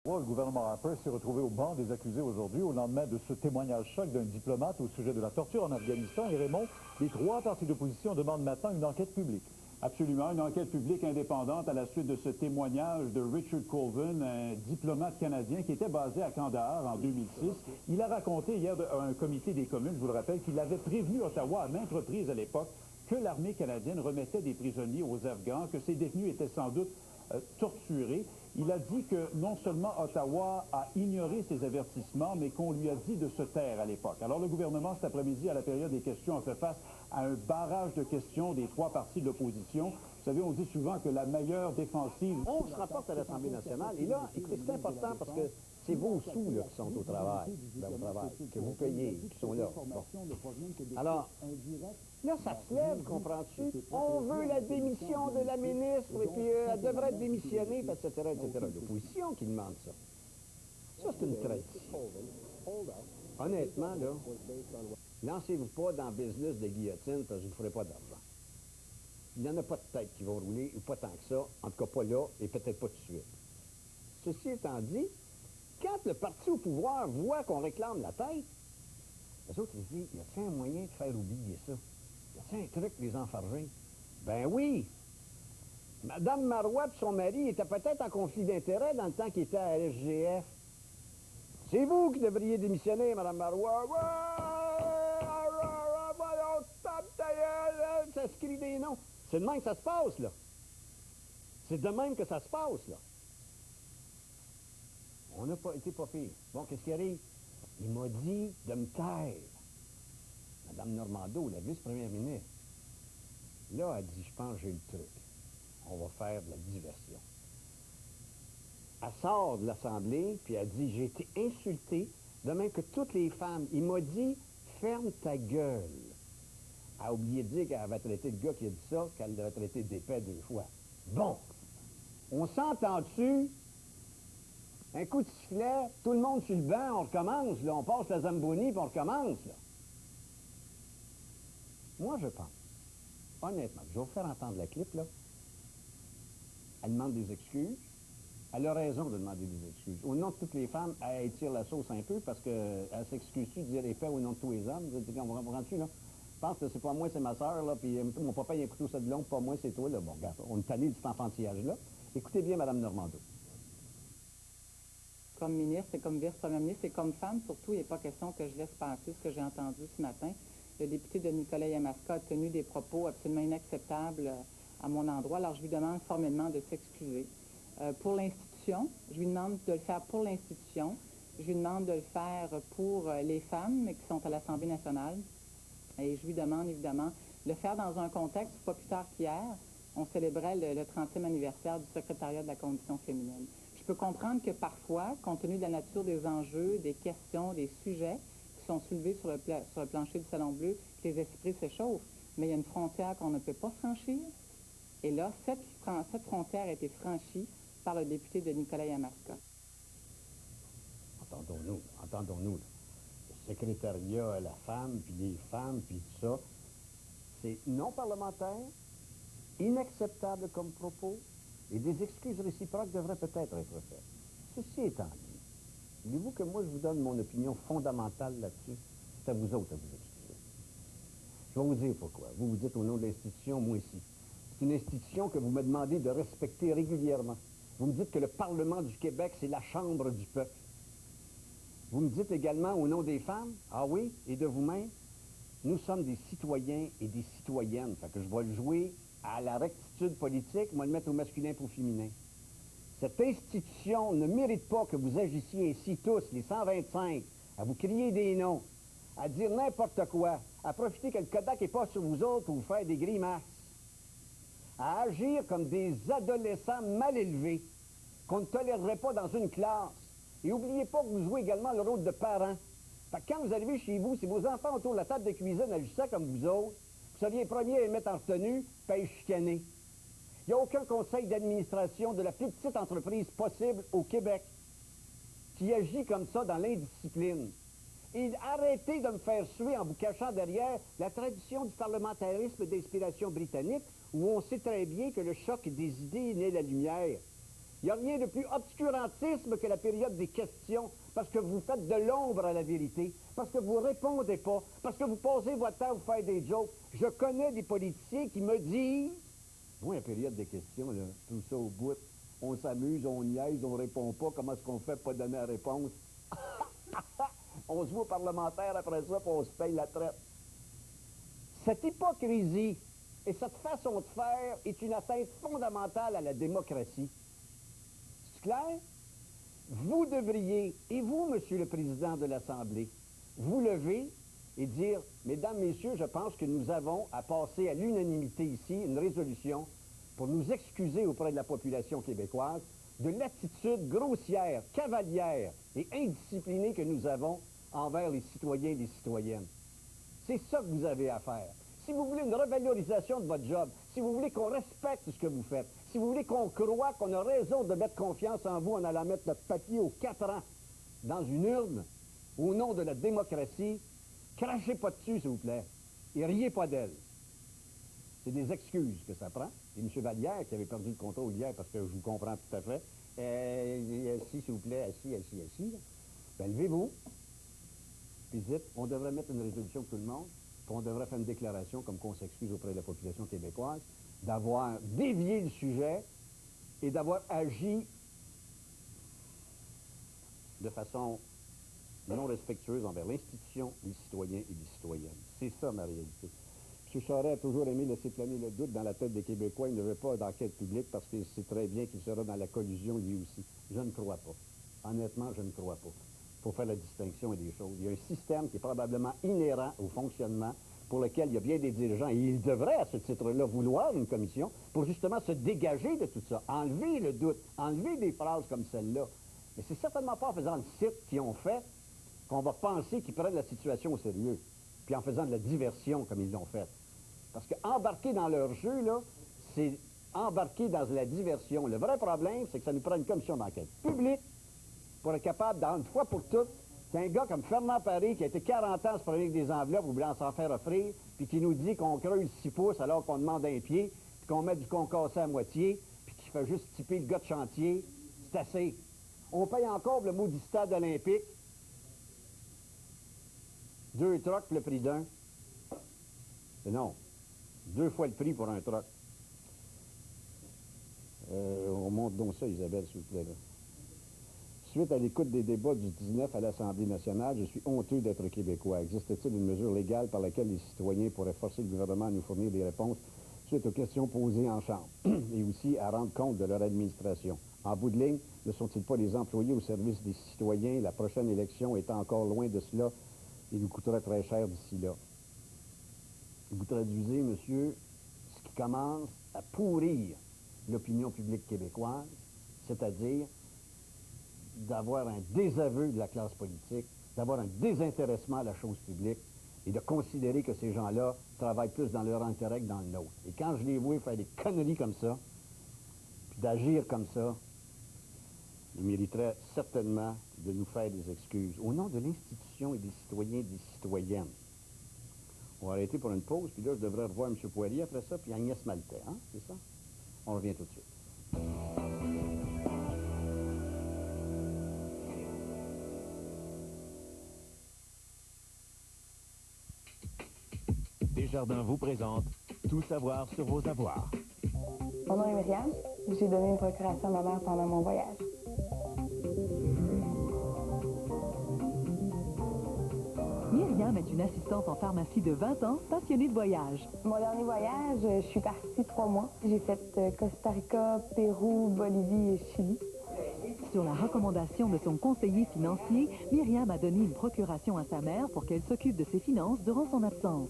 Le gouvernement Harper s'est retrouvé au banc des accusés aujourd'hui au lendemain de ce témoignage choc d'un diplomate au sujet de la torture en Afghanistan. Et Raymond, les trois partis d'opposition demandent maintenant une enquête publique. Absolument, une enquête publique indépendante à la suite de ce témoignage de Richard Colvin, un diplomate canadien qui était basé à Kandahar en 2006. Il a raconté hier à un comité des communes, je vous le rappelle, qu'il avait prévenu Ottawa à maintes reprises à l'époque que l'armée canadienne remettait des prisonniers aux Afghans, que ces détenus étaient sans doute torturés. Il a dit que non seulement Ottawa a ignoré ses avertissements, mais qu'on lui a dit de se taire à l'époque. Alors le gouvernement, cet après-midi, à la période des questions, a fait face à un barrage de questions des trois partis de l'opposition. Vous savez, on dit souvent que la meilleure défensive... On se rapporte à l'Assemblée nationale. Et là, écoutez, c'est important parce que c'est vos sous là, qui sont au travail, que vous payez, qui sont là. Bon. Alors, là, ça se lève, comprends-tu? On veut la démission de la ministre, et puis elle devrait démissionner, etc., etc. L'opposition qui demande ça. Ça, c'est une tradition. Honnêtement, là, lancez-vous pas dans le business de guillotine parce que vous ne ferez pas d'argent. Il n'y en a pas de tête qui vont rouler, ou pas tant que ça, en tout cas pas là, et peut-être pas tout de suite. Ceci étant dit, quand le parti au pouvoir voit qu'on réclame la tête, les autres, ils se disent, y a-t-il un moyen de faire oublier ça? Y a-t-il un truc les enfarger? Ben oui! Mme Marois et son mari étaient peut-être en conflit d'intérêts dans le temps qu'ils étaient à la SGF. C'est vous qui devriez démissionner, Mme Marois. Ça se crie des noms. C'est de même que ça se passe, là. C'est de même que ça se passe, là. On n'a pas été pas pire. Bon, qu'est-ce qui arrive? Il m'a dit de me taire. Mme Normando, la vice-première ministre. Là, elle dit, je pense que j'ai le truc. On va faire de la diversion. Elle sort de l'Assemblée, puis elle dit, j'ai été insultée, de même que toutes les femmes. Il m'a dit, ferme ta gueule. Elle a oublié de dire qu'elle avait traité le gars qui a dit ça, qu'elle l'avait traité d'épais 2 fois. Bon, on s'entend dessus. Un coup de sifflet, tout le monde sur le banc, on recommence, là. On passe la Zamboni, puis on recommence, là. Moi, je pense, honnêtement, je vais vous faire entendre la clip, là. Elle demande des excuses. Elle a raison de demander des excuses. Au nom de toutes les femmes, elle étire la sauce un peu parce qu'elle s'excuse-tu de dire épais au nom de tous les hommes. On va comprendre-tu, là? Je pense que c'est pas moi, c'est ma soeur, là, puis mon papa, il a un couteau ça de long, pas moi, c'est toi, là. Bon, regarde, on est tanné de cet enfantillage-là. Écoutez bien, Mme Normando. Comme ministre et comme vice-première ministre et comme femme, surtout, il n'est pas question que je laisse passer ce que j'ai entendu ce matin. Le député de Nicolas Yamaska a tenu des propos absolument inacceptables à mon endroit. Alors, je lui demande formellement de s'excuser. Pour l'institution, je lui demande de le faire pour l'institution. Je lui demande de le faire pour les femmes qui sont à l'Assemblée nationale. Et je lui demande, évidemment, de le faire dans un contexte, pas plus tard qu'hier, on célébrait le 30e anniversaire du secrétariat de la condition féminine. Je peux comprendre que parfois, compte tenu de la nature des enjeux, des questions, des sujets qui sont soulevés sur le plancher du Salon Bleu, que les esprits s'échauffent, mais il y a une frontière qu'on ne peut pas franchir. Et là, cette frontière a été franchie par le député de Nicolas Yamaska. Entendons-nous, là. Le secrétariat, la femme, puis les femmes, puis tout ça, c'est non parlementaire, inacceptable comme propos, et des excuses réciproques devraient peut-être être faites. Ceci étant dit, voulez-vous que moi je vous donne mon opinion fondamentale là-dessus? C'est à vous autres à vous excuser. Je vais vous dire pourquoi. Vous dites au nom de l'institution, moi ici. C'est une institution que vous me demandez de respecter régulièrement. Vous me dites que le Parlement du Québec, c'est la chambre du peuple. Vous me dites également au nom des femmes, ah oui, et de vous-même, nous sommes des citoyens et des citoyennes. Fait que je vais le jouer à la rectitude politique, moi le mettre au masculin pour au féminin. Cette institution ne mérite pas que vous agissiez ainsi tous, les 125, à vous crier des noms, à dire n'importe quoi, à profiter que le Kodak n'est pas sur vous autres pour vous faire des grimaces, à agir comme des adolescents mal élevés qu'on ne tolérerait pas dans une classe. Et n'oubliez pas que vous jouez également le rôle de parent. Fait que quand vous arrivez chez vous, si vos enfants autour de la table de cuisine agissaient comme vous autres, vous seriez les premiers à les mettre en retenue, puis à les chicaner. Il n'y a aucun conseil d'administration de la plus petite entreprise possible au Québec qui agit comme ça dans l'indiscipline. Et arrêtez de me faire suer en vous cachant derrière la tradition du parlementarisme d'inspiration britannique où on sait très bien que le choc des idées naît la lumière. Il n'y a rien de plus obscurantisme que la période des questions, parce que vous faites de l'ombre à la vérité, parce que vous ne répondez pas, parce que vous passez votre temps à vous faire des jokes. Je connais des politiciens qui me disent, moi, la période des questions, là, tout ça au bout, on s'amuse, on niaise, on ne répond pas, comment est-ce qu'on fait pour pas donner la réponse? On se voit parlementaire après ça, puis on se paye la traite. Cette hypocrisie et cette façon de faire est une atteinte fondamentale à la démocratie. C'est clair? Vous devriez, et vous, Monsieur le Président de l'Assemblée, vous lever et dire, Mesdames, Messieurs, je pense que nous avons à passer à l'unanimité ici une résolution pour nous excuser auprès de la population québécoise de l'attitude grossière, cavalière et indisciplinée que nous avons envers les citoyens et les citoyennes. C'est ça que vous avez à faire. Si vous voulez une revalorisation de votre job, si vous voulez qu'on respecte ce que vous faites, si vous voulez qu'on croit qu'on a raison de mettre confiance en vous en allant mettre notre papier aux 4 ans dans une urne, au nom de la démocratie, crachez pas dessus, s'il vous plaît, et riez pas d'elle. C'est des excuses que ça prend. Et M. Vallière, qui avait perdu le contrôle hier, parce que je vous comprends tout à fait, assis, s'il vous plaît, assis, là. Ben, levez-vous, puis dites, on devrait mettre une résolution pour tout le monde, puis on devrait faire une déclaration comme qu'on s'excuse auprès de la population québécoise, d'avoir dévié le sujet et d'avoir agi de façon non respectueuse envers l'institution, les citoyens et les citoyennes. C'est ça, ma réalité. M. Charest a toujours aimé laisser planer le doute dans la tête des Québécois. Il ne veut pas d'enquête publique parce qu'il sait très bien qu'il sera dans la collusion lui aussi. Je ne crois pas. Honnêtement, je ne crois pas. Il faut faire la distinction et des choses. Il y a un système qui est probablement inhérent au fonctionnement pour lequel il y a bien des dirigeants, et ils devraient, à ce titre-là, vouloir une commission pour justement se dégager de tout ça, enlever le doute, enlever des phrases comme celle-là. Mais c'est certainement pas en faisant le site qu'ils ont fait qu'on va penser qu'ils prennent la situation au sérieux, puis en faisant de la diversion comme ils l'ont fait. Parce qu'embarquer dans leur jeu, là, c'est embarquer dans la diversion. Le vrai problème, c'est que ça nous prend une commission d'enquête publique pour être capable, une fois pour toutes, qu'un gars comme Fernand Paré, qui a été 40 ans à se promener avec des enveloppes, voulant s'en faire offrir, puis qui nous dit qu'on creuse 6 pouces alors qu'on demande un pied, puis qu'on met du concassé à moitié, puis qui fait juste typer le gars de chantier, c'est assez. On paye encore le maudit stade olympique. 2 trucks le prix d'un. Et non. 2 fois le prix pour un truck. On monte donc ça, Isabelle, s'il vous plaît, là. Suite à l'écoute des débats du 19 à l'Assemblée nationale, je suis honteux d'être québécois. Existe-t-il une mesure légale par laquelle les citoyens pourraient forcer le gouvernement à nous fournir des réponses suite aux questions posées en Chambre et aussi à rendre compte de leur administration? En bout de ligne, ne sont-ils pas les employés au service des citoyens? La prochaine élection étant encore loin de cela, il nous coûterait très cher d'ici là. Vous traduisez, monsieur, ce qui commence à pourrir l'opinion publique québécoise, c'est-à-dire d'avoir un désaveu de la classe politique, d'avoir un désintéressement à la chose publique et de considérer que ces gens-là travaillent plus dans leur intérêt que dans le nôtre. Et quand je les vois faire des conneries comme ça, puis d'agir comme ça, ils mériteraient certainement de nous faire des excuses. Au nom de l'institution et des citoyens et des citoyennes. On va arrêter pour une pause, puis là, je devrais revoir M. Poirier après ça, puis Agnès Maltais, hein? C'est ça? On revient tout de suite. Desjardins vous présente Tout savoir sur vos avoirs. Mon nom est Myriam. J'ai donné une procuration à ma mère pendant mon voyage. Myriam est une assistante en pharmacie de 20 ans, passionnée de voyage. Mon dernier voyage, je suis partie 3 mois. J'ai fait Costa Rica, Pérou, Bolivie et Chili. Sur la recommandation de son conseiller financier, Myriam a donné une procuration à sa mère pour qu'elle s'occupe de ses finances durant son absence.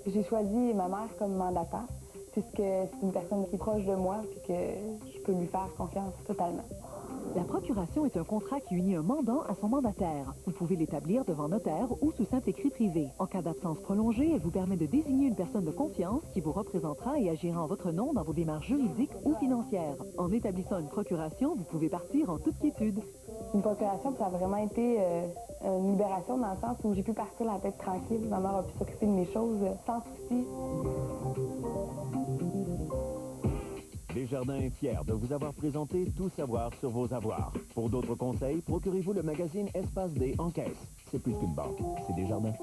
J'ai choisi ma mère comme mandataire, puisque c'est une personne qui est proche de moi et que je peux lui faire confiance totalement. La procuration est un contrat qui unit un mandant à son mandataire. Vous pouvez l'établir devant notaire ou sous simple écrit privé. En cas d'absence prolongée, elle vous permet de désigner une personne de confiance qui vous représentera et agira en votre nom dans vos démarches juridiques ou financières. En établissant une procuration, vous pouvez partir en toute quiétude. Une procuration, ça a vraiment été une libération dans le sens où j'ai pu partir la tête tranquille. Ma mère a pu s'occuper de mes choses sans souci. Desjardins est fier de vous avoir présenté Tout savoir sur vos avoirs. Pour d'autres conseils, procurez-vous le magazine Espace D en caisse. C'est plus qu'une banque, c'est Desjardins.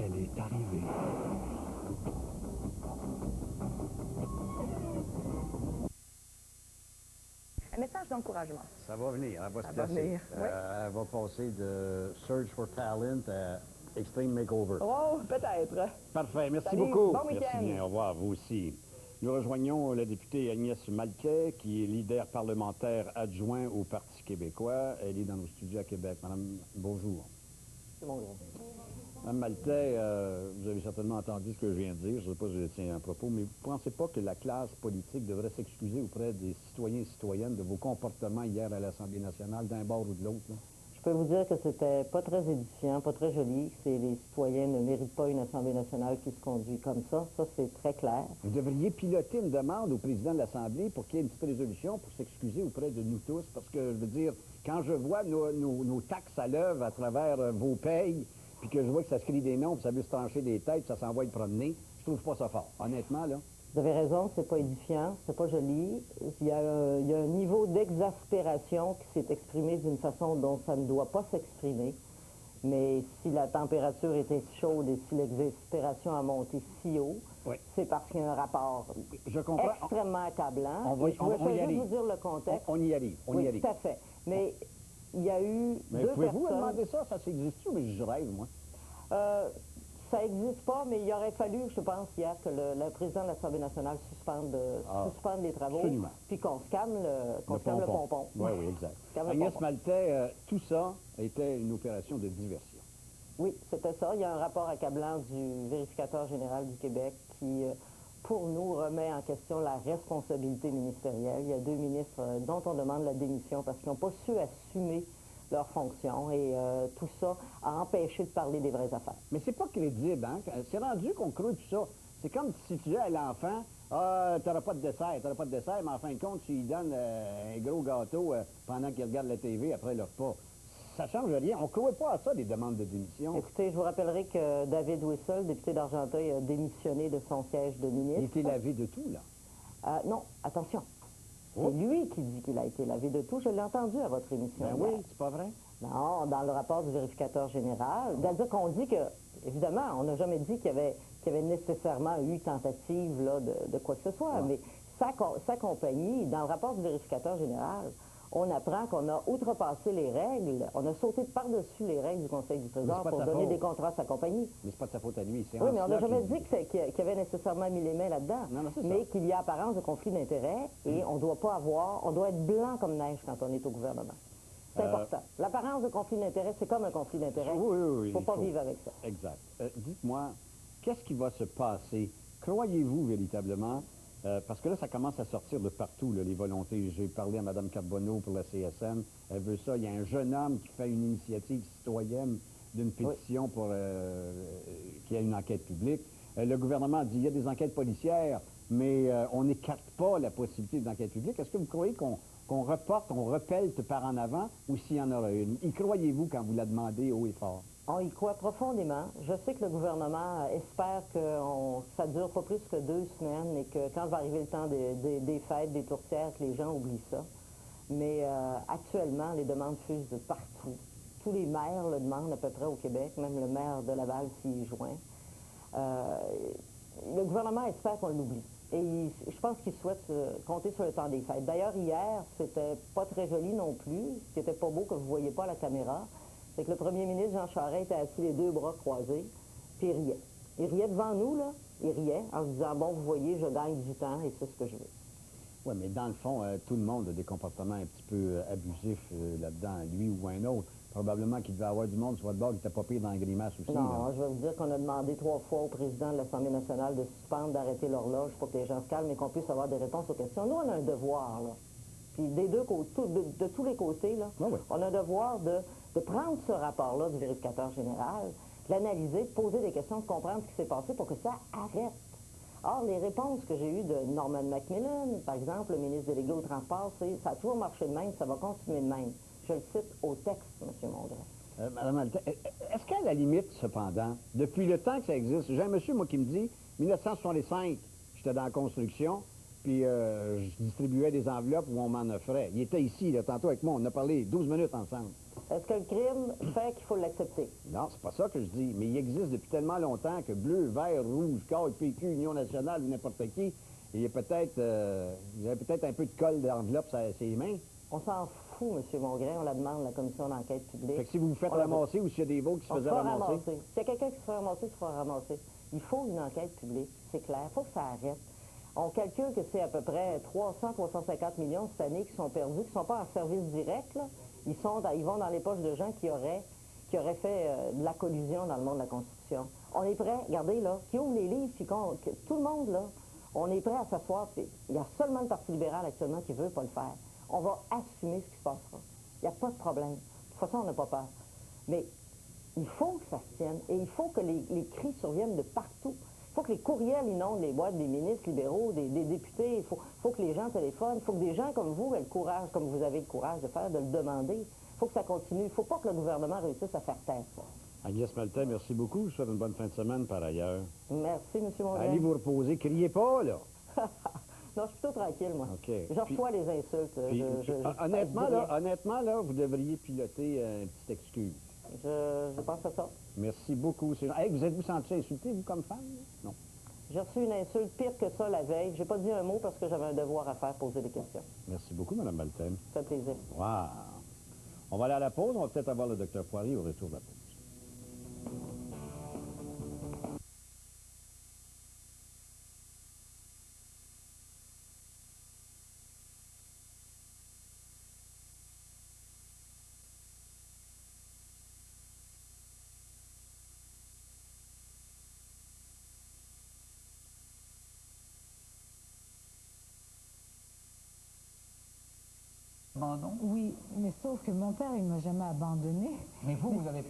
Elle est arrivée. Un message d'encouragement. Ça va venir, elle va se Ça va placer. venir, oui. Elle va passer de Search for Talent à Extreme Makeover. Oh, peut-être. Parfait, merci Salut, beaucoup. bon Merci week-end. bien, au revoir, vous aussi. Nous rejoignons la députée Agnès Maltais, qui est leader parlementaire adjoint au Parti québécois. Elle est dans nos studios à Québec. Madame, bonjour. C'est mon gros. Madame Maltais, vous avez certainement entendu ce que je viens de dire. Je ne sais pas si je tiens un propos, mais vous ne pensez pas que la classe politique devrait s'excuser auprès des citoyens et citoyennes de vos comportements hier à l'Assemblée nationale, d'un bord ou de l'autre, là? Je peux vous dire que c'était pas très édifiant, pas très joli. Les citoyens ne méritent pas une Assemblée nationale qui se conduit comme ça. Ça, c'est très clair. Vous devriez piloter une demande au président de l'Assemblée pour qu'il y ait une petite résolution pour s'excuser auprès de nous tous. Parce que, je veux dire, quand je vois nos taxes à l'œuvre à travers vos payes, puis que je vois que ça se crie des noms, puis ça veut se trancher des têtes, puis ça s'envoie de promener, je trouve pas ça fort. Honnêtement, là. Vous avez raison, c'est pas édifiant, c'est pas joli. Il y a un niveau d'exaspération qui s'est exprimé d'une façon dont ça ne doit pas s'exprimer. Mais si la température était chaude et si l'exaspération a monté si haut, Oui. c'est parce qu'il y a un rapport Je comprends. extrêmement accablant. On va- Et je voulais on y juste arrive. vous dire le contexte. On y arrive, on oui, y arrive. tout à fait. Mais il y a eu Mais deux pouvez-vous personnes... demander ça? Ça s'existe-tu? Mais je rêve, moi. Ça n'existe pas, mais il aurait fallu, je pense, hier, que le président de l'Assemblée nationale suspende les travaux, absolument. puis qu'on se calme le pompon. Oui, oui, exact. Se calme le Agnès pompon. Maltais, tout ça était une opération de diversion. Oui, c'était ça. Il y a un rapport accablant du vérificateur général du Québec qui, pour nous, remet en question la responsabilité ministérielle. Il y a deux ministres dont on demande la démission parce qu'ils n'ont pas su assumer leurs fonctions et tout ça a empêché de parler des vraies affaires. Mais c'est pas crédible, hein? C'est rendu qu'on croit tout ça. C'est comme si tu disais à l'enfant, « Ah, t'auras pas de dessert, mais en fin de compte, tu lui donnes un gros gâteau pendant qu'il regarde la TV après le repas. » Ça change rien. On ne croit pas à ça, des demandes de démission. Écoutez, je vous rappellerai que David Wissel, député d'Argenteuil, a démissionné de son siège de ministre. Il était lavé de tout, là. Non, attention. Oh. C'est lui qui dit qu'il a été lavé de tout. Je l'ai entendu à votre émission. Ben hier. oui, c'est pas vrai? Non, dans le rapport du vérificateur général. C'est-à-dire qu'on dit que, évidemment, on n'a jamais dit qu'il y avait nécessairement eu tentative là, de quoi que ce soit, mais sa compagnie, dans le rapport du vérificateur général, on apprend qu'on a outrepassé les règles, on a sauté par-dessus les règles du Conseil du Trésor pour donner des contrats à sa compagnie. Mais c'est pas de sa faute à lui. Oui, mais on n'a jamais dit qu'il y avait nécessairement mis les mains là-dedans. Non, c'est mais ça. qu'il y a apparence de conflit d'intérêts et on doit être blanc comme neige quand on est au gouvernement. C'est important. L'apparence de conflit d'intérêts, c'est comme un conflit d'intérêts. Oui, oui, oui. Il ne faut pas vivre avec ça. Exact. Dites-moi, qu'est-ce qui va se passer? Croyez-vous véritablement, parce que là, ça commence à sortir de partout, là, les volontés. J'ai parlé à Mme Carbonneau pour la CSN. Elle veut ça. Il y a un jeune homme qui fait une initiative citoyenne d'une pétition pour qu'il y ait une enquête publique. Le gouvernement dit il y a des enquêtes policières, mais on n'écarte pas la possibilité d'enquête publique. Est-ce que vous croyez qu'on reporte, on repelte par en avant, ou s'il y en aura une? Y croyez-vous quand vous la demandez haut et fort? On y croit profondément. Je sais que le gouvernement espère que ça ne dure pas plus que 2 semaines et que quand va arriver le temps des fêtes, des tourtières, que les gens oublient ça. Mais actuellement, les demandes fusent de partout. Tous les maires le demandent à peu près au Québec, même le maire de Laval s'y joint. Le gouvernement espère qu'on l'oublie. Et je pense qu'il souhaite compter sur le temps des fêtes. D'ailleurs, hier, c'était pas très joli non plus. Ce qui était pas beau que vous ne voyez pas à la caméra, c'est que le premier ministre Jean Charest était assis les deux bras croisés, puis il riait. Il riait devant nous, là. Il riait en se disant, bon, vous voyez, je gagne du temps et c'est ce que je veux. Oui, mais dans le fond, tout le monde a des comportements un petit peu abusifs là-dedans, lui ou un autre. Probablement qu'il devait avoir du monde sur votre bord qui n'était pas pire dans la grimace aussi. Non, là. je vais vous dire qu'on a demandé 3 fois au président de l'Assemblée nationale de suspendre, d'arrêter l'horloge pour que les gens se calment et qu'on puisse avoir des réponses aux questions. Nous, on a un devoir, là. Puis des deux côtés, de tous les côtés, là, Oui. on a un devoir de prendre ce rapport-là du vérificateur général, l'analyser, de poser des questions, de comprendre ce qui s'est passé pour que ça arrête. Or, les réponses que j'ai eues de Norman McMillan, par exemple, le ministre délégué au transport, c'est « ça a toujours marché de même, ça va continuer de même ». Je le cite au texte, M. Mongrain. Madame Alten, est-ce qu'à la limite, cependant, depuis le temps que ça existe, j'ai un monsieur, moi, qui me dit, 1965, j'étais dans la construction, puis je distribuais des enveloppes où on m'en offrait. Il était ici, là, tantôt avec moi, on a parlé 12 minutes ensemble. Est-ce que le crime fait qu'il faut l'accepter? Non, c'est pas ça que je dis, mais il existe depuis tellement longtemps que bleu, vert, rouge, CAQ, PQ, Union nationale ou n'importe qui, et il y a peut-être, vous avez peut-être un peu de colle d'enveloppe sur ses mains. On s'en fout, M. Mongrain, on la demande, la commission d'enquête publique. Fait que si vous vous faites ramasser ou s'il y a des veaux qui se faisaient ramasser. S'il y a quelqu'un qui se fait ramasser, il se fera ramasser. Il faut une enquête publique, c'est clair, il faut que ça arrête. On calcule que c'est à peu près 300-350 millions cette année qui sont perdus, qui ne sont pas en service direct, là. Ils vont dans les poches de gens qui auraient fait de la collusion dans le monde de la construction. On est prêt, regardez là, qui ouvre les livres, puis tout le monde là, on est prêt à s'asseoir, puis il y a seulement le Parti libéral actuellement qui ne veut pas le faire. On va assumer ce qui se passera. Il n'y a pas de problème. De toute façon, on n'a pas peur. Mais il faut que ça se tienne, et il faut que les cris surviennent de partout. Il faut que les courriels inondent les boîtes des ministres libéraux, des députés. Il faut que les gens téléphonent. Il faut que des gens comme vous aient le courage, comme vous avez le courage de faire, de le demander. Il faut que ça continue. Il ne faut pas que le gouvernement réussisse à faire taire ça. Agnès Maltais, merci beaucoup. Je vous souhaite une bonne fin de semaine par ailleurs. Merci, M. Mongrain. Allez vous reposer. Criez pas, là. Non, je suis plutôt tranquille, moi. Okay. Je reçois les insultes. Honnêtement, là, vous devriez piloter une petite excuse. Je pense à ça. Merci beaucoup. Hey, vous êtes-vous senti insulté, vous, comme femme? Non. J'ai reçu une insulte pire que ça la veille. J'ai pas dit un mot parce que j'avais un devoir à faire, poser des questions. Merci beaucoup, Mme Maltais. Ça fait plaisir. Wow. On va aller à la pause. On va peut-être avoir le Dr Poirier au retour de la pause. Oui, mais sauf que mon père, il ne m'a jamais abandonné. Mais vous avez